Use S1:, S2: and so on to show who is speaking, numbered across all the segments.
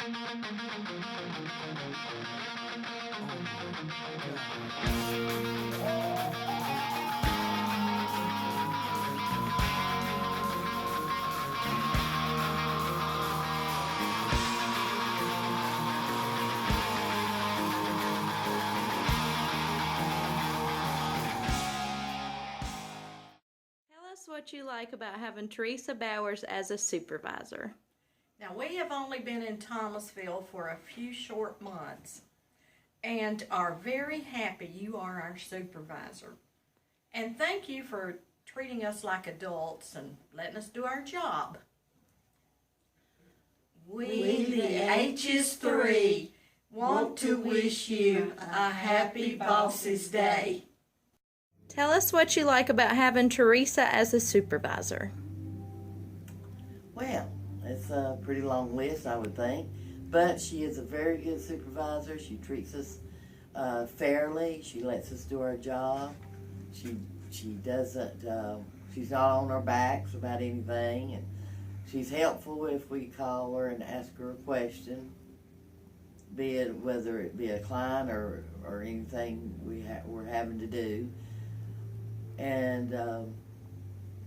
S1: Tell us what you like about having Teresa Bowers as a supervisor.
S2: Now, we have only been in Thomasville for a few short months and are very happy you are our supervisor. And thank you for treating us like adults and letting us do our job. We, the H's3, want to wish you a happy Bosses Day.
S1: Tell us what you like about having Teresa as a supervisor.
S3: Well, it's a pretty long list, I would think, but she is a very good supervisor. She treats us fairly. She lets us do our job. She doesn't. She's not on our backs about anything, and she's helpful if we call her and ask her a question, be it whether it be a client or anything we're having to do. And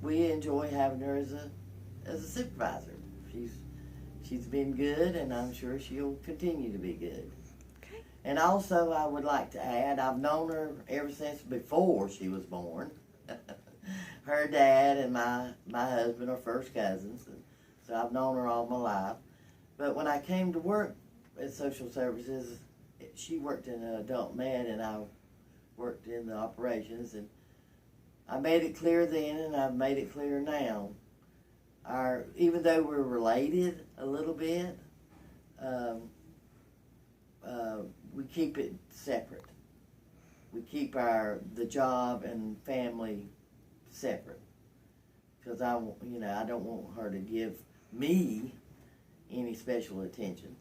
S3: we enjoy having her as a supervisor. She's been good, and I'm sure she'll continue to be good.
S1: Okay.
S3: And also, I would like to add, I've known her ever since before she was born. Her dad and my husband are first cousins, and so I've known her all my life. But when I came to work at social services, she worked in adult med, and I worked in the operations, and I made it clear then, and I've made it clear now. Even though we're related a little bit, we keep it separate. We keep the job and family separate, because I don't want her to give me any special attention.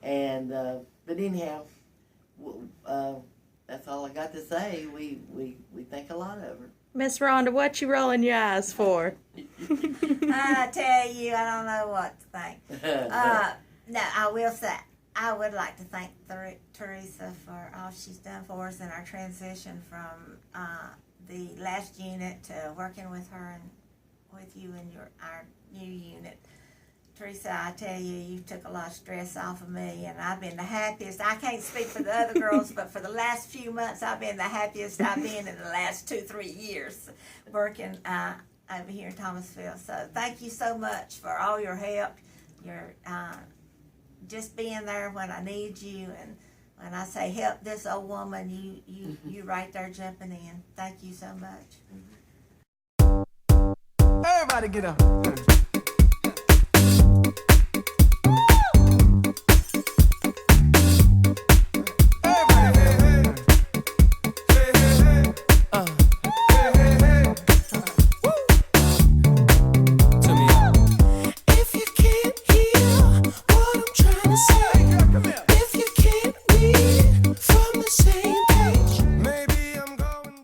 S3: And but anyhow, that's all I got to say. We think a lot of her.
S1: Miss Rhonda, what you rolling your eyes for?
S4: I tell you, I don't know what to think. No, I will say, I would like to thank Teresa for all she's done for us in our transition from the last unit to working with her and with you in our new unit. Teresa, I tell you, you took a lot of stress off of me, and I've been the happiest. I can't speak for the other girls, but for the last few months, I've been the happiest I've been in the last 2-3 years working over here in Thomasville. So thank you so much for all your help, your just being there when I need you, and when I say help this old woman, you right there jumping in. Thank you so much.
S5: Everybody get up. Maybe. I'm going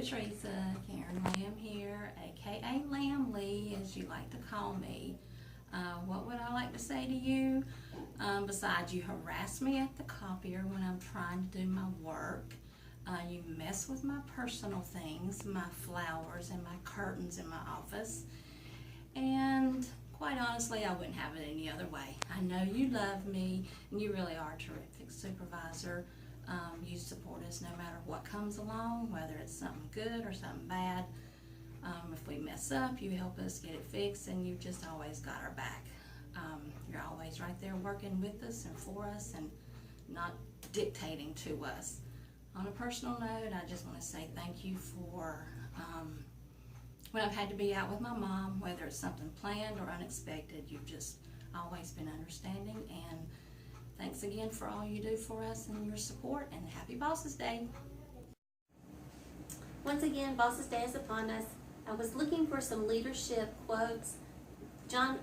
S6: Teresa, Karen Lamb here, aka Lamb Lee, as you like to call me. What would I like to say to you? Besides, you harass me at the copier when I'm trying to do my work. You mess with my personal things, my flowers and my curtains in my office. And quite honestly, I wouldn't have it any other way. I know you love me, and you really are a terrific supervisor. You support us no matter what comes along, whether it's something good or something bad. If we mess up, you help us get it fixed, and you've just always got our back. You're always right there working with us and for us and not dictating to us. On a personal note, I just want to say thank you for when I've had to be out with my mom, whether it's something planned or unexpected. You've just always been understanding, and thanks again for all you do for us and your support, and happy Bosses Day.
S7: Once again, Bosses Day is upon us. I was looking for some leadership quotes. Jen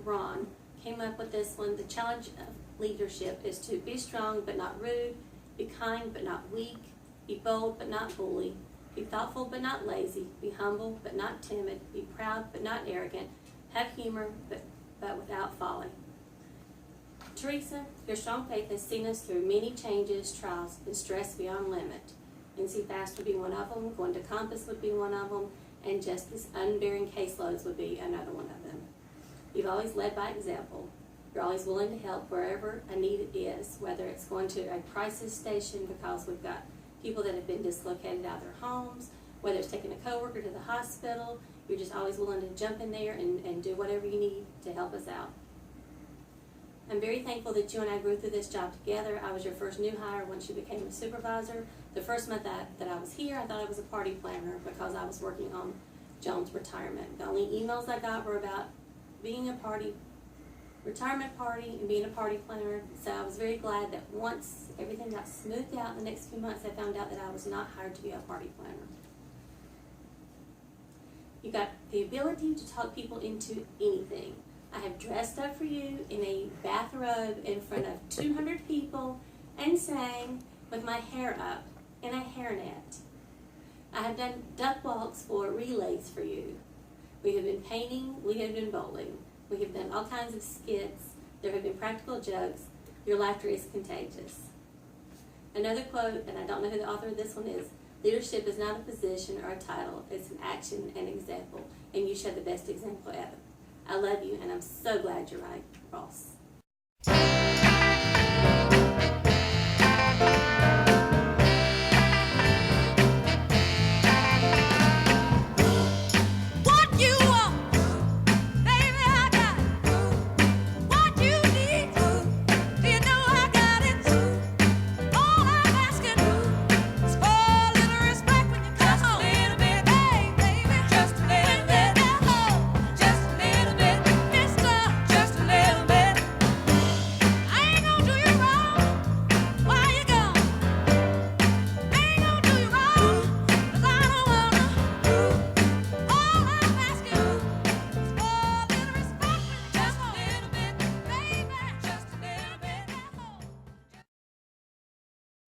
S7: Ron came up with this one. The challenge of leadership is to be strong but not rude, be kind but not weak, be bold but not bully, be thoughtful but not lazy, be humble but not timid, be proud but not arrogant, have humor but without folly. Teresa, your strong faith has seen us through many changes, trials, and stress beyond limit. NC Fast would be one of them, going to Compass would be one of them, and just this unbearing caseloads would be another one of them. You've always led by example. You're always willing to help wherever a need is, whether it's going to a crisis station because we've got people that have been dislocated out of their homes, whether it's taking a coworker to the hospital. You're just always willing to jump in there and do whatever you need to help us out. I'm very thankful that you and I grew through this job together. I was your first new hire once you became a supervisor. The first month that I was here, I thought I was a party planner because I was working on Joan's retirement. The only emails I got were about being a retirement party and being a party planner. So I was very glad that once everything got smoothed out in the next few months, I found out that I was not hired to be a party planner. You got the ability to talk people into anything. I have dressed up for you in a bathrobe in front of 200 people and sang with my hair up in a hairnet. I have done duck walks for relays for you. We have been painting, we have been bowling. We have done all kinds of skits. There have been practical jokes. Your laughter is contagious. Another quote, and I don't know who the author of this one is, leadership is not a position or a title, it's an action and example, and you show the best example ever. I love you, and I'm so glad you're right, Ross.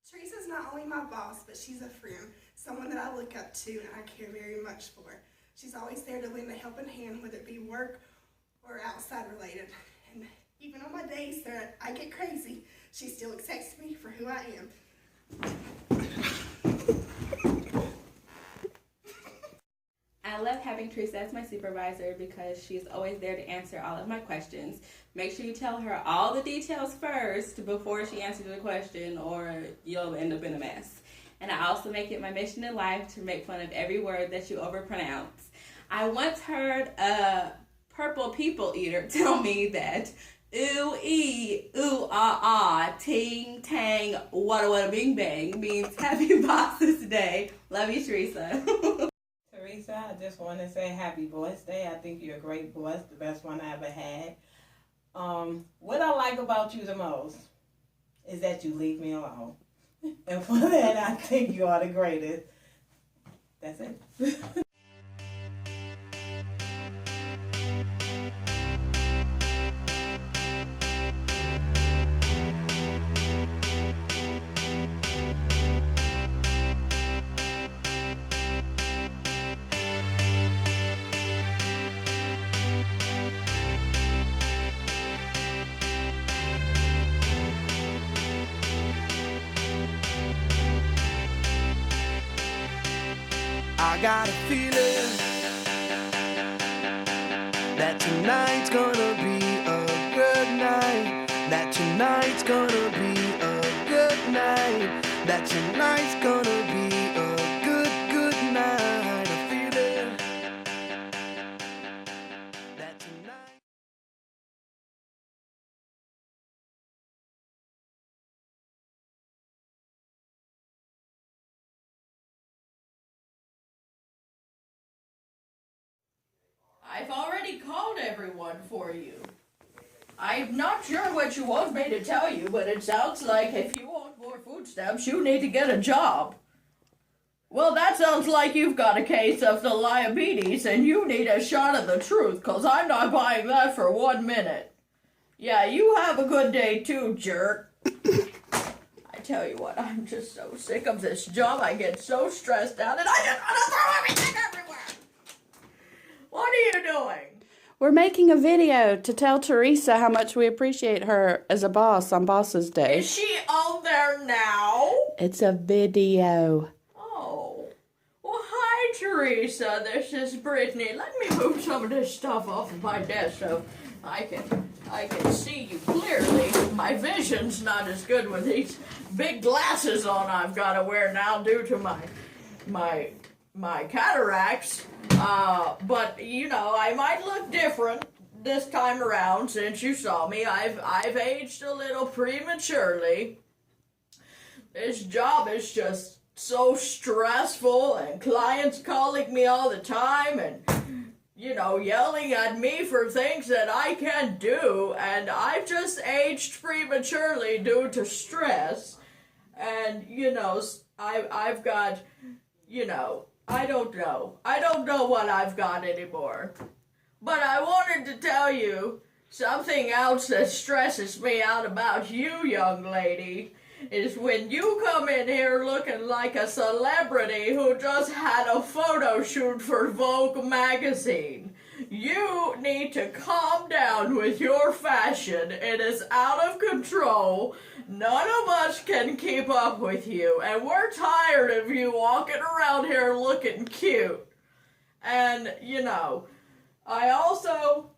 S8: Teresa's not only my boss, but she's a friend, someone that I look up to and I care very much for. She's always there to lend a helping hand, whether it be work or outside related. And even on my days that I get crazy, she still accepts me for who I am.
S9: I love having Teresa as my supervisor because she's always there to answer all of my questions. Make sure you tell her all the details first before she answers the question, or you'll end up in a mess. And I also make it my mission in life to make fun of every word that you overpronounce. I once heard a purple people eater tell me that ooh-ee, ooh-ah-ah, ting-tang, wada-wada bing-bang means happy Bosses Day. Love you, Teresa.
S10: Teresa, I just want to say happy boss day. I think you're a great boss, the best one I ever had. What I like about you the most is that you leave me alone. And for that, I think you are the greatest. That's it.
S5: I got a feeling that tonight's gonna be a good night. That tonight's gonna be a good night. That tonight's gonna be a good night. A feeling that tonight.
S1: I've already called everyone for you. I'm not sure what you want me to tell you, but it sounds like if you want more food stamps, you need to get a job. Well, that sounds like you've got a case of the diabetes and you need a shot of the truth, 'cause I'm not buying that for 1 minute. Yeah, you have a good day too, jerk. I tell you what, I'm just so sick of this job. I get so stressed out and I just want to throw everything everywhere. What are you doing?
S11: We're making a video to tell Teresa how much we appreciate her as a boss on Boss's Day.
S1: Is she on there now?
S11: It's a video.
S1: Oh. Well, hi, Teresa. This is Brittany. Let me move some of this stuff off of my desk so I can see you clearly. My vision's not as good with these big glasses on I've got to wear now due to my cataracts. But you know, I might look different this time around since you saw me. I've aged a little prematurely. This job is just so stressful, and clients calling me all the time and, you know, yelling at me for things that I can't do, and I've just aged prematurely due to stress. And, you know, I've got, you know, I don't know what I've got anymore. But I wanted to tell you something else that stresses me out about you, young lady, is when you come in here looking like a celebrity who just had a photo shoot for Vogue magazine. You need to calm down with your fashion. It is out of control. None of us can keep up with you, and we're tired of you walking around here looking cute. And, you know, I also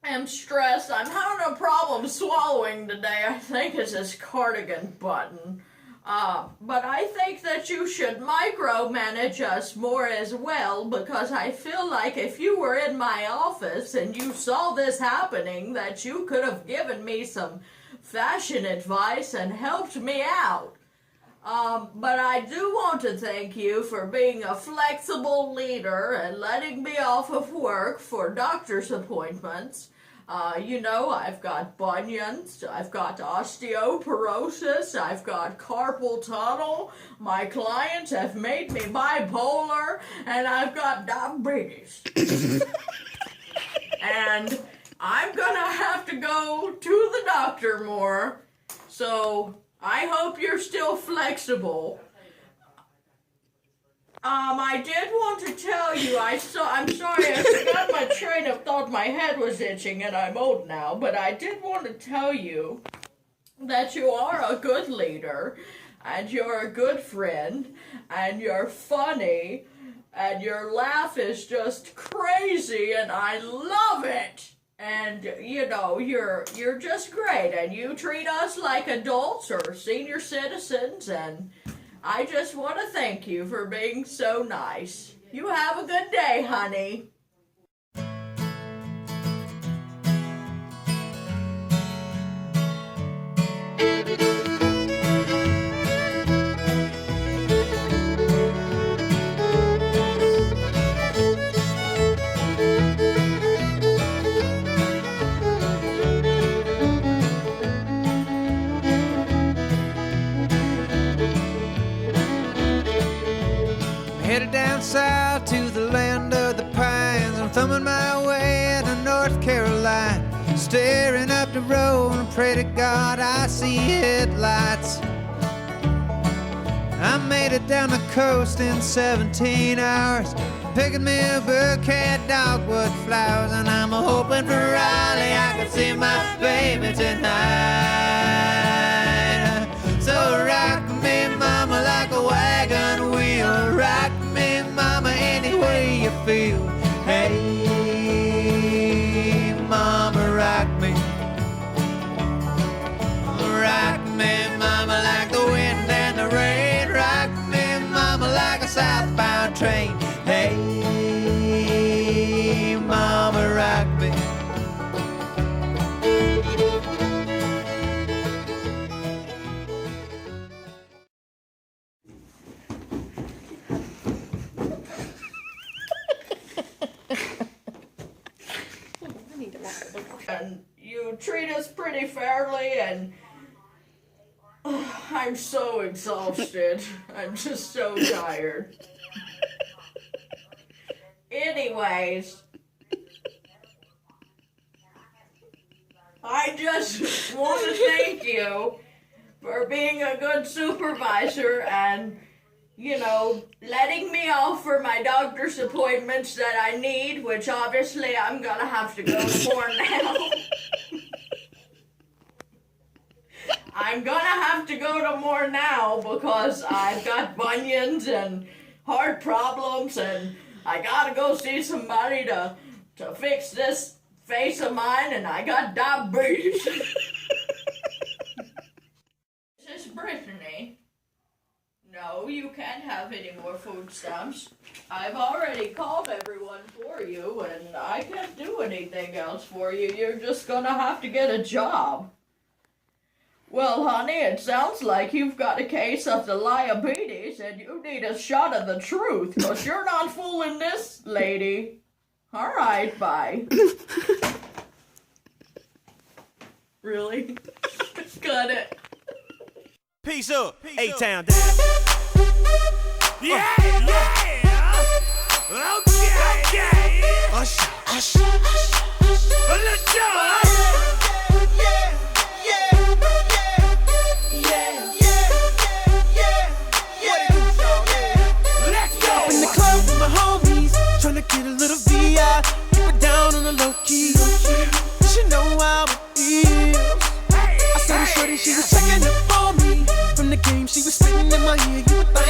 S1: am stressed. I'm having a problem swallowing today. I think it's this cardigan button. But I think that you should micromanage us more as well, because I feel like if you were in my office and you saw this happening, that you could have given me some fashion advice and helped me out. But I do want to thank you for being a flexible leader and letting me off of work for doctor's appointments. You know, I've got bunions, I've got osteoporosis, I've got carpal tunnel, my clients have made me bipolar, and I've got diabetes. And I'm gonna have to go to the doctor more, so I hope you're still flexible. I did want to tell you, I'm sorry, I forgot my train of thought. My head was itching and I'm old now, but I did want to tell you that you are a good leader, and you're a good friend, and you're funny, and your laugh is just crazy, and I love it. And, you know, you're just great, and you treat us like adults or senior citizens, and I just want to thank you for being so nice. You have a good day, honey.
S5: Headed down south to the land of the pines. I'm thumbing my way to North Carolina, staring up the road and pray to God I see headlights. I made it down the coast in 17 hours, picking me a bouquet of dogwood flowers, and I'm hoping for Raleigh I can see my baby tonight. So rock me, mama, like a wagon wheel. Rock me, mama,
S1: and you treat us pretty fairly, and I'm so exhausted. I'm just so tired. Anyways, I just want to thank you for being a good supervisor and, you know, letting me off for my doctor's appointments that I need, which obviously I'm gonna have to go for now. I'm gonna have to go to more now because I've got bunions and heart problems, and I gotta go see somebody to fix this face of mine, and I got diabetes. This is Brittany. No, you can't have any more food stamps. I've already called everyone for you, and I can't do anything else for you. You're just gonna have to get a job. Well, honey, it sounds like you've got a case of the diabetes, and you need a shot of the truth, because you're not fooling this lady. All right, bye. Really? Got it.
S5: Peace up, A-Town down. Yeah, yeah. Okay. Usher, usher, usher. Let's go. Tryna get a little VI, keep it down on the low key. She know how it is. I saw the shorty, she was checking up on me. From the game, she was spitting in my ear. You would think